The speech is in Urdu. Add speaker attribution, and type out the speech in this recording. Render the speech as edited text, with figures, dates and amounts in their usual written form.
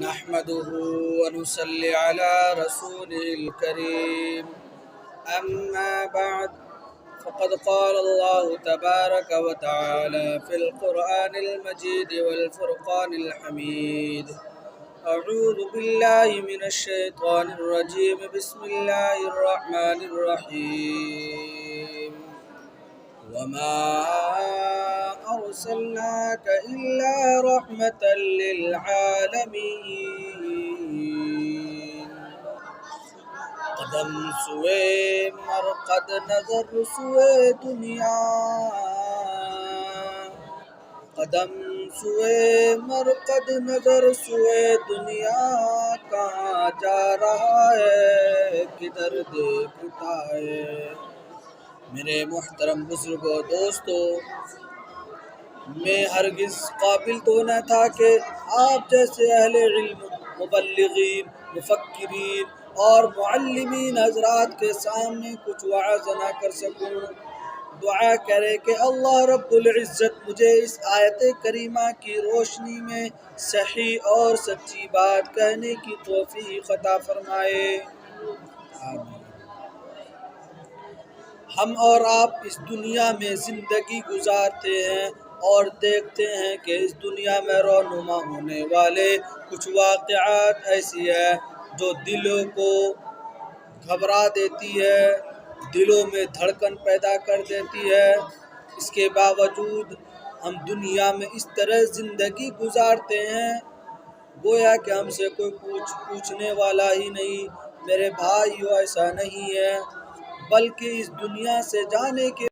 Speaker 1: نحمده ونصلي على رسوله الكريم. أما بعد، فقد قال الله تبارك وتعالى في القرآن المجيد والفرقان الحميد: أعوذ بالله من الشيطان الرجيم. بسم الله الرحمن الرحيم. وما أرسلناك إلا رحمة للعالمين. قدم سوئے مرقد نظر سوئے دنیا، قدم سوئے مرقد نظر سوئے دنیا، کہاں جا رہا ہے کدھر دیکھتا ہے۔ میرے محترم بزرگوں، دوستو، میں ہرگز قابل تو نہ تھا کہ آپ جیسے اہل علم، مبلغین، مفکرین اور معلمین حضرات کے سامنے کچھ وعظ نہ کر سکوں۔ دعا کرے کہ اللہ رب العزت مجھے اس آیت کریمہ کی روشنی میں صحیح اور سچی بات کہنے کی توفیق عطا فرمائے، آمین۔ ہم اور آپ اس دنیا میں زندگی گزارتے ہیں اور دیکھتے ہیں کہ اس دنیا میں رونما ہونے والے کچھ واقعات ایسی ہیں جو دلوں کو گھبرا دیتی ہے، دلوں میں دھڑکن پیدا کر دیتی ہے۔ اس کے باوجود ہم دنیا میں اس طرح زندگی گزارتے ہیں گویا کہ ہم سے کوئی پوچھنے والا ہی نہیں۔ میرے بھائیو، ایسا نہیں ہے، بلکہ اس دنیا سے جانے کے